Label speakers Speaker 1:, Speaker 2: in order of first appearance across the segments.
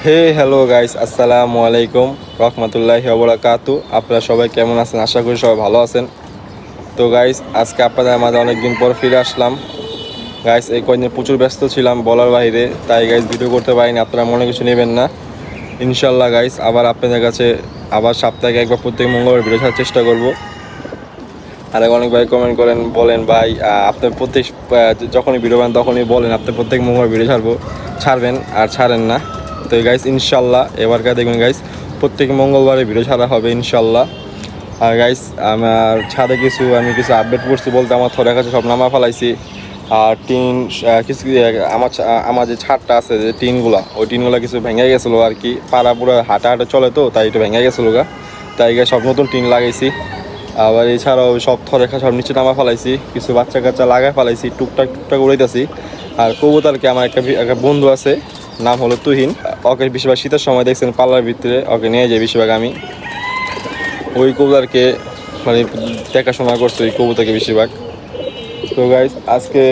Speaker 1: হে hello guys, আসসালামু আলাইকুম রহমতুল্লাহি ওয়া বারাকাতু। আপনারা সবাই কেমন আছেন? আশা করি সবাই ভালো আছেন। তো গাইস, আজকে আপনাদের মাঝে অনেকদিন পর ফিরে আসলাম। গাইস, এই কয়েকদিন প্রচুর ব্যস্ত ছিলাম বলার বাইরে, তাই গাইস ভিডিও করতে পারিনি। আপনারা মনে কিছু নেবেন না। ইনশাল্লাহ গাইস আবার আপনাদের কাছে আবার সপ্তাহে একবার প্রত্যেক মঙ্গলবার ভিডিও ছাড়ার চেষ্টা করব। আর অনেক ভাই কমেন্ট করেন, বলেন ভাই আপনি প্রত্যেক যখনই ভিডিও বানান তখনই বলেন আপনি প্রত্যেক মঙ্গলবার ভিডিও ছাড়বেন আর ছাড়েন না। তো গাইস ইনশাল্লাহ এবারকার দেখবেন গাইস প্রত্যেক মঙ্গলবারে ভিডিও ছাড়া হবে ইনশাল্লাহ। আর গাইস আমার ছাদে আমি কিছু আপডেট করছি বলতে আমার থরের কাছে সব নামা ফেলাইছি। আর টিন কিছু আমার যে ছাদটা আছে যে টিনগুলা, ওই টিনগুলো কিছু ভেঙে গেছিলো আর কি। পাড়া পুরো হাঁটা হাঁটা চলে তো, তাই একটু ভেঙে গেছিলো গা। তাই গাইস সব নতুন টিন লাগাইছি। আবার এছাড়াও সব থরেখা সব নিচে নামা ফেলাইছি, কিছু বাচ্চা কাচ্চা লাগাই ফেলাইছি, টুকটাক উড়াইতেছি। আর কবুতরকে আমার একটা বন্ধু আছে, নাম হলো তুহিন। ওকে বেশিরভাগ শীতের সময় দেখছেন পাল্লার ভিতরে ওকে নিয়ে যাই বেশিরভাগ আমি। ওই কবুতরকে মানে দেখাশোনা করছি ওই কবুতরকে বেশিরভাগ। তো গাইজ আজকে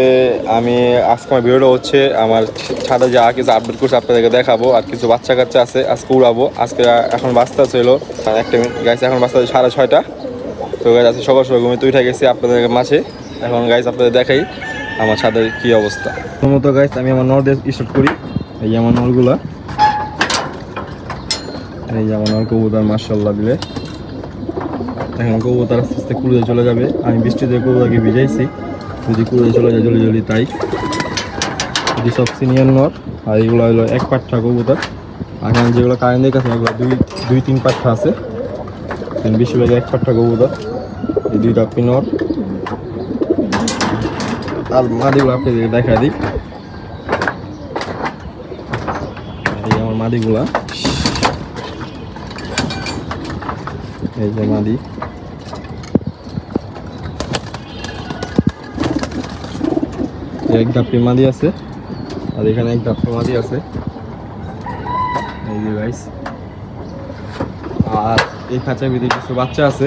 Speaker 1: আমার ভিডিওটা হচ্ছে আমার ছাদে যা কিছু আপডেট করছে আপনাদেরকে দেখাবো। আর কিছু বাচ্চা কাচ্চা আছে আজকে উড়াবো। আজকে এখন বাজতে ছিল একটা মিনিট গাইজ, এখন বাজতে 6:30। তো গাইজ আজকে সকাল সকাল ঘুমিয়ে উঠে গেছি আপনাদের মাঝে। এখন গাইজ আপনাদের দেখাই আমার ছাদের কী অবস্থা। প্রথমত গাইজ আমি আমার নর দিয়ে স্টার্ট করি। এই আমার নরগুলা, এই যে আমার নর কবুতর মাশাআল্লাহ দিলে। এখন কবুতর আস্তে আস্তে কুড়িয়ে চলে যাবে। আমি বৃষ্টিতে কবুতরকে ভিজাইছি, যদি কুড়িয়ে চলে যায় জলদি তাই। এটি সব সিনিয়র নর। আর এগুলো হলো এক পাঠা কবুতর। আর এখানে যেগুলো কারেন্টের কাছে এগুলো দুই তিন পাঠা আছে, বেশিরভাগ এক পাঠা কবুতর। এই দুইটা পিনর। আর মাদিগুলো আপনাদেরকে দেখা দিই। এই আমার মাদিগুলা, এই যে মাদি। এক ধাপি মাদি আছে, আর এখানে এক ধাপি মাদি আছে, এই যে গাইস। আর এই খাঁচার ভিতরে কিছু বাচ্চা আছে,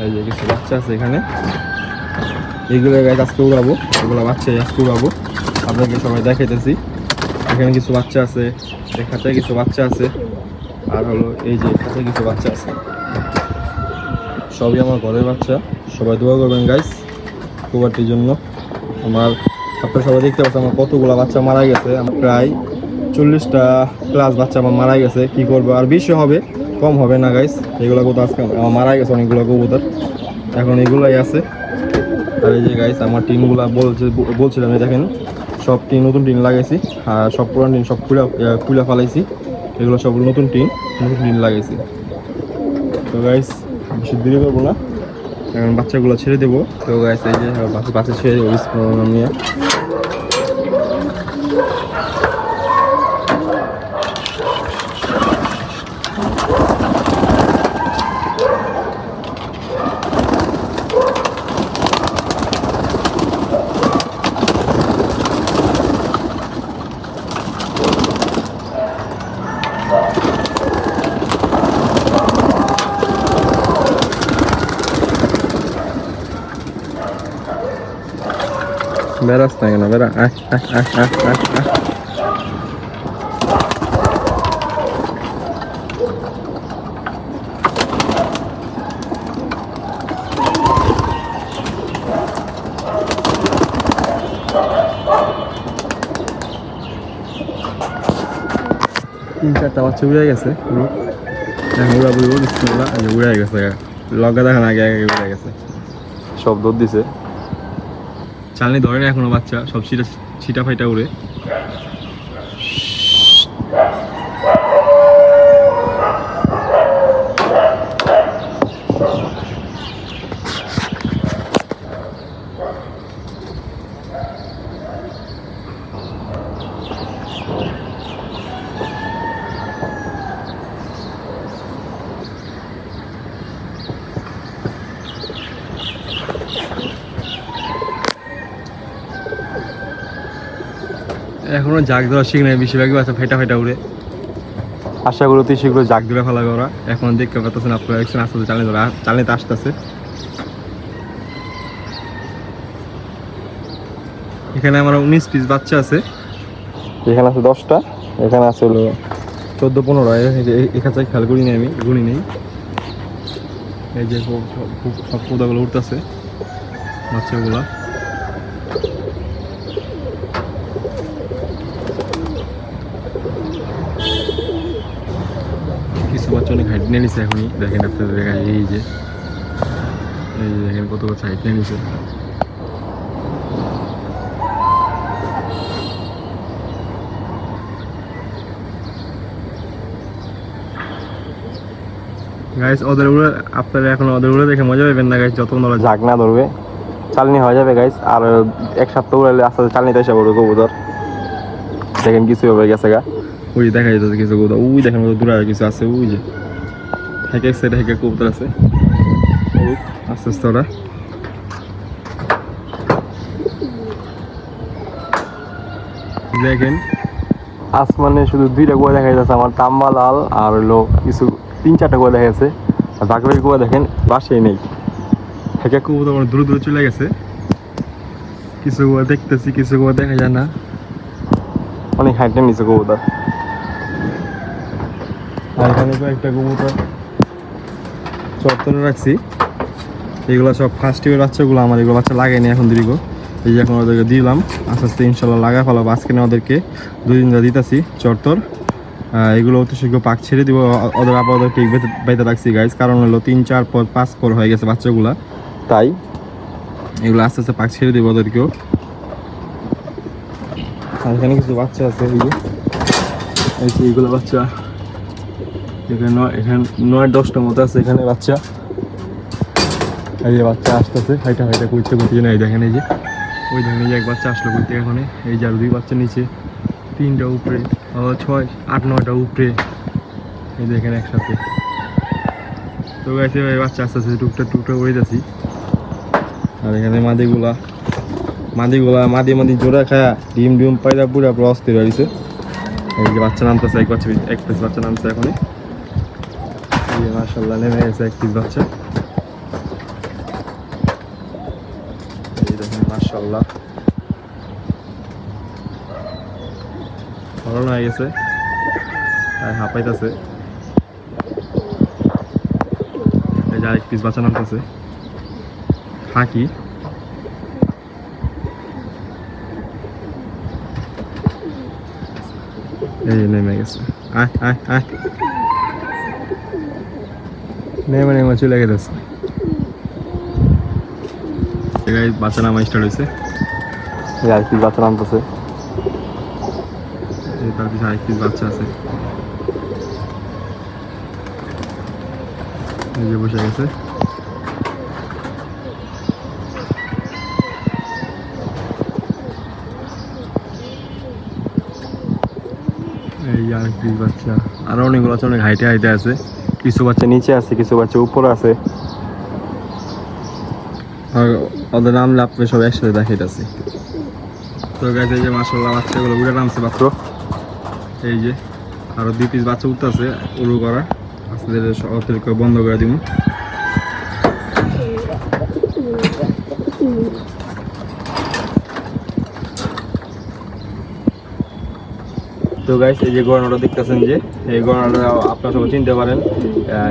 Speaker 1: এই যে কিছু বাচ্চা আছে এখানে। এইগুলো গাইস আজকে উড়াবো, এগুলো বাচ্চা আজকে উড়াবো, আপনাকে সবাই দেখাইতেছি। এখানে কিছু বাচ্চা আছে, এই খাঁচায় কিছু বাচ্চা আছে, আর হলো এই যে খাঁচায় কিছু বাচ্চা আছে। সবই আমার ঘরের বাচ্চা। সবাই দোয়া করবেন গাইস কবুতরটির জন্য। আপনারা সবাই দেখতে পাচ্ছেন আমার কতগুলো বাচ্চা মারা গেছে। আমার প্রায় 40টা প্লাস বাচ্চা আমার মারা গেছে। কি করবো, আর বেশি হবে, কম হবে না গাইস। এগুলো কবুতর আজকে আমার মারা গেছে অনেকগুলো কবুতর, এখন এগুলাই আছে। আর এই যে গাইস আমার টিনগুলা বলছিলাম, দেখেন সব টিন নতুন টিন লাগাইছি। আর সব পুরান টিন সব খুলে ফেলাইছি। এগুলো সব নতুন টিন লাগাইছি। তো গাইস বেশি দেরি করবো না, এখন বাচ্চাগুলো ছেড়ে দেবো। তো গাইস এই যে বাচ্চা ছেড়ে দেবো নিয়ে। বেরাস না কেন, বেড়া। তিন চারটা বাচ্চা উড়ে গেছে পুরো। এখন উড়া বুড়ি উড়ে গেছে, লগা দেখান আগে আগে উড়ে গেছে, সব দৌড় দিছে। চালনি ধরে না এখনো বাচ্চা, সব ছিটা ফাইটা উড়ে। এখনো জাগ ধরা শিখ নাই, বেশিরভাগই বাচ্চা ফাইটা উড়ে। আশা করি অতি শীঘ্র জাগ ধরে ফেলাবে ওরা। এখন দেখতে পাচ্ছেন আপনারা, আস্তে আস্তে চালিতে আসতেছে। এখানে আমার 19 পিস বাচ্চা আছে, এখানে আছে 10টা। এখানে আছে হলো 14-15, এখানে খেয়াল করি আমি গুনি নেই। এই যে সব পৌধাগুলো উঠতেছে বাচ্চাগুলা। কিছু বাচ্চা অনেক হাইট নিয়ে নিছে এখনই, দেখেন আপনাদের দেখায়। এই যে দেখেন কত বাচ্চা হাইট নিয়ে নিছে। গাইস ওদের উড়ে আপনারা এখন ওদের উড়ে দেখে মজা পাবেন না গাইস, যতক্ষণ ওরা ঝাঁক না ধরবে চালনি হয়ে যাবে গাইস। আর এক সপ্তাহ উড়ালে আস্তে আস্তে চালনিতে এসে পড়বে কবুতর। দেখেন কিছু হয়ে গেছে গা, ওই দেখা যেতেছে কিছু কবুতর, ওই দেখেন কত দূরে কিছু আছে, ওই যে হেঁকে এক সাইডে হেঁকে কবুতর আছে। আস্তে আস্তে ওরা দেখেন আসমানে শুধু 2টা কুয়া দেখা যাচ্ছে আমার, তাম্বা লাল আর হলো কিছু 3-4টা কুয়া দেখা যাচ্ছে। আর বাকি কুয়া দেখেন বাসায় নেই, হেঁকে কবুতর আমার দূরে দূরে চলে গেছে। কিছু কুয়া দেখতেছি, কিছু কুয়া দেখা যায় না, অনেক হাইটে নিচে কবুতর। আর এখানে কয়েকটা কবুতর চত্বরে রাখছি, এগুলো সব ফার্স্ট ইয়ার বাচ্চাগুলো আমার, এগুলো বাচ্চা লাগাইনি এখন দীর্ঘ। এই যে এখন ওদেরকে দিলাম, আস্তে আস্তে ইনশাল্লাহ লাগা ফেলাবো। আজকে না ওদেরকে 2 দিন ধরে দিতেছি চত্বর। এগুলো অতি শীঘ্র পাক ছেড়ে দিব। ওদের আপাতত ঠিক বাইতে রাখছি গাইজ, কারণ হলো 3, 4, 5 পর হয়ে গেছে বাচ্চাগুলা, তাই এগুলো আস্তে আস্তে পাক ছেড়ে দিব ওদেরকেও। আর এখানে কিছু বাচ্চা আছে, এই যে এইগুলো বাচ্চা এখানে 9-10টার মতো আছে এখানে বাচ্চা। এই যে বাচ্চা আসতেছে হাইটা হাইটা করতে করতে, না এই দেখেন, এই যে ওই দেখেন এই যে এক বাচ্চা আসলো করতে এখানে। এই যে আর 2 বাচ্চা নিচে, 3টা উপরে, 6, 8, 9টা উপরে, এই দেখেন একসাথে। তো গাইছে এই বাচ্চা আস্তে আস্তে টুকটা উড়ে যাচ্ছি। আর এখানে মাদি জোড়া খায়া ডিম পায়রা পুরা অস্থির হয়েছে। এই যে বাচ্চা নামতেছে, এক পিস বাচ্চা নামছে এখন। মাশাআল্লাহ নেমে গেছে এক পিস বাচ্চা, এই দেখেন মাশাআল্লাহ ধরন হয়ে গেছে, তাই হাঁপাইতেছে। এই যে আরেক পিস বাচ্চা নামতেছে ফাঁকি। এই নেমে গেছে, আয় নেমে চলে গেছে। বাচ্চা নামা স্টার্ট হয়েছে, আর পিস বাচ্চা নামতেছে, তার পিছনে আরেক পিস বাচ্চা আছে, এই যে বসে গেছে। এই আরেক পিস বাচ্চা, আরো অনেকগুলো বাচ্চা অনেক হাইটে আছে। কিছু বাচ্চা নিচে আছে, কিছু বাচ্চা উপরে আছে। আর ওদের নামলে আপনি সব একসাথে দেখাইতেছি। তো গাইছে এই যে মাশাআল্লাহ বাচ্চাগুলো উড়ে নামছে মাত্র। এই যে আরো 2 পিস বাচ্চা উঠতেছে উড়ু করা, আস্তে বন্ধ করে দিব। তো গাইস এই যে গড়ানোটা দেখতেছেন, যে এই গড়ানোটা আপনারা সবাই চিনতে পারেন।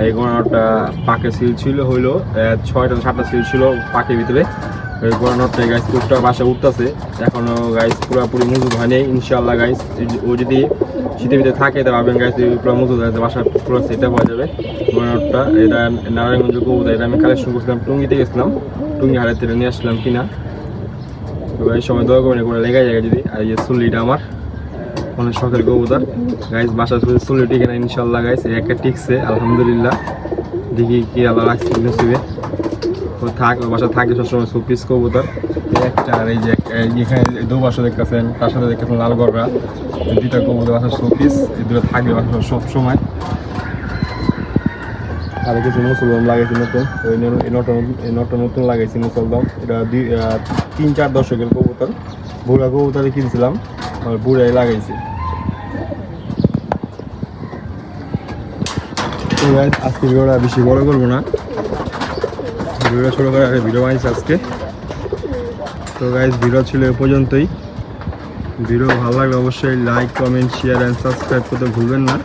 Speaker 1: এই গড়ানোটা পাকের সিল ছিল, হইলো 6টা-7টা সিল ছিল পাকের ভিতরে। এই গড়ানোটা গাইস পুরোটা বাসা উঠতেছে, এখনো গাইস পুরোপুরি মজুদ হয়নি। ইনশাআল্লাহ গাইস ও যদি শীতের ভিতরে থাকে তা ভাবেন গাইস পুরো মজুদ হয়ে বাসা পুরো সেটা হয়ে যাবে। গড়ানোটা এটা নারায়ণগঞ্জ কবুতর, এটা আমি কালেকশন করছিলাম, টুঙ্গিতে গেছিলাম, টুঙ্গি হাড়ের থেকে নিয়ে আসলাম কিনা। তো গাইস সময় দোয়া করবেন করে লেগে যায় যদি। আর এই যে চুল্লিটা আমার অনেক শখের কবুতর গাইস, বাসা চলে টিকে না ইনশাল্লাহ গাইস, একটা টিকছে আলহামদুলিল্লাহ। দেখি কি আল্লাহ রাখছে নসিবে, ও থাক ওর বাসা থাকে সবসময় 2 পিস কবুতর একটা। আর এই যে এখানে 2 বাসা দেখতেছেন, তার সাথে দেখতেছেন লাল গড়রা, 2টা কবুতর বাসা 2 পিস, এই 2টা থাকবে বাসা সব সময়। আর কিছু মুসলদম লাগাইছি নতুন, এই নটা নতুন লাগাইছি মুসলদম। এটা 3-4 দশকের কবুতর, বুড়া কবুতরে কিনছিলাম আর বুড়াই লাগাইছি। আজকে ভিডিওটা বেশি বড় করবো না, ভিডিওটা ছোটো করে ভিডিও বানিয়েছি আজকে। তো গাইজ ভিডিও ছিল এ পর্যন্তই। ভিডিও ভালো লাগলে অবশ্যই like comment share and subscribe করতে ভুলবেন না।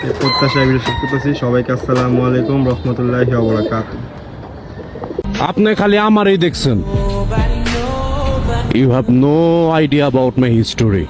Speaker 1: এই প্রত্যাশায় ভিডিও শেষ করতেছি। সবাইকে আসসালামু আলাইকুম রহমতুল্লাহি ওয়া বারাকাতুহু।
Speaker 2: আপনি খালি আমারই দেখছেন। You have no idea about my history.